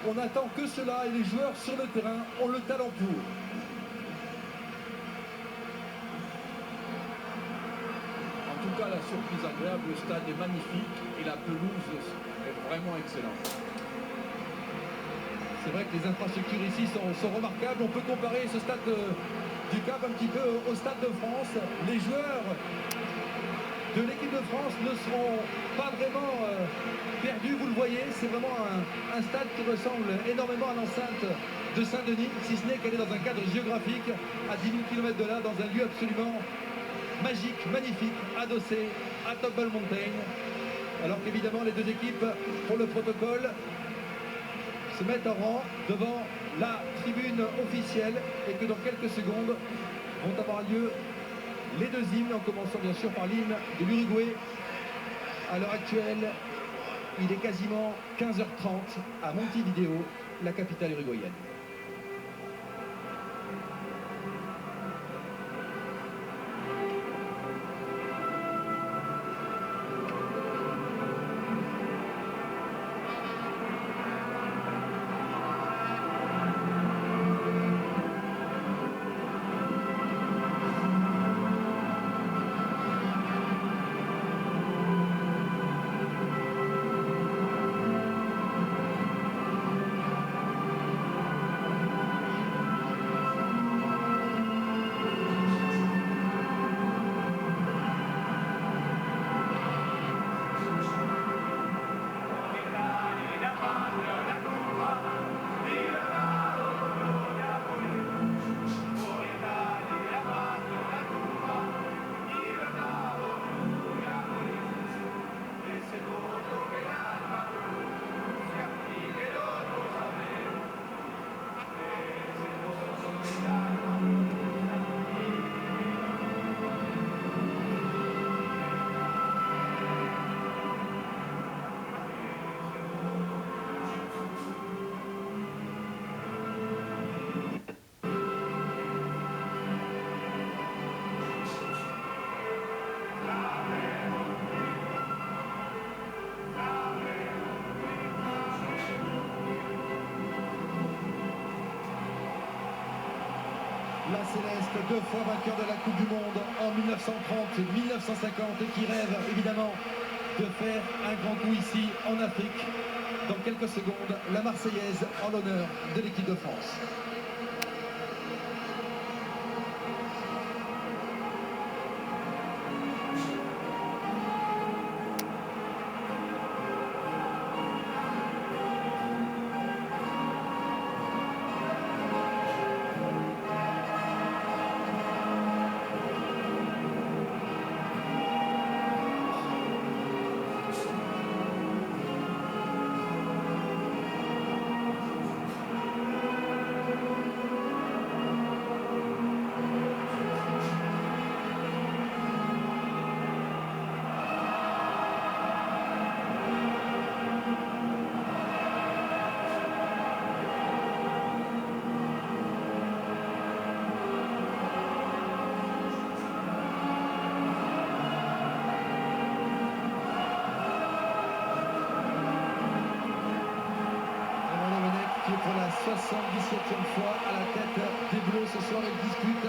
On n'attend que cela et les joueurs sur le terrain ont le talent pour. En tout cas, la surprise agréable, le stade est magnifique et la pelouse est vraiment excellente. C'est vrai que les infrastructures ici sont remarquables. On peut comparer ce stade du Cap un petit peu au Stade de France. Les joueurs de l'équipe de France ne seront pas vraiment perdus, vous le voyez. C'est vraiment un stade qui ressemble énormément à l'enceinte de Saint-Denis, si ce n'est qu'elle est dans un cadre géographique à 10 000 km de là, dans un lieu absolument magique, magnifique, adossé à Topple Mountain. Alors qu'évidemment les deux équipes, pour le protocole, se mettent en rang devant la tribune officielle et que dans quelques secondes vont avoir lieu les deux hymnes, en commençant bien sûr par l'hymne de l'Uruguay. À l'heure actuelle, il est quasiment 15h30 à Montevideo, la capitale uruguayenne. La Céleste, deux fois vainqueur de la Coupe du Monde en 1930-1950 et qui rêve évidemment de faire un grand coup ici en Afrique. Dans quelques secondes, la Marseillaise en l'honneur de l'équipe de France. Pour la 77e fois à la tête des Bleus ce soir, il dispute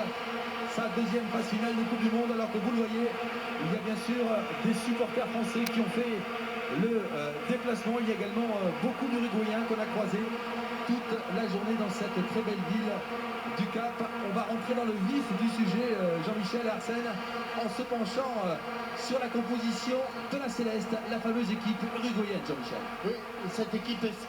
sa deuxième phase finale de Coupe du Monde, alors que vous le voyez, il y a bien sûr des supporters français qui ont fait le déplacement. Il y a également beaucoup d'Uruguayens qu'on a croisés toute la journée dans cette très belle ville du Cap. On va rentrer dans le vif du sujet, Jean-Michel Arsène, en se penchant sur la composition de la Céleste, la fameuse équipe uruguayenne, Jean-Michel. Oui, cette équipe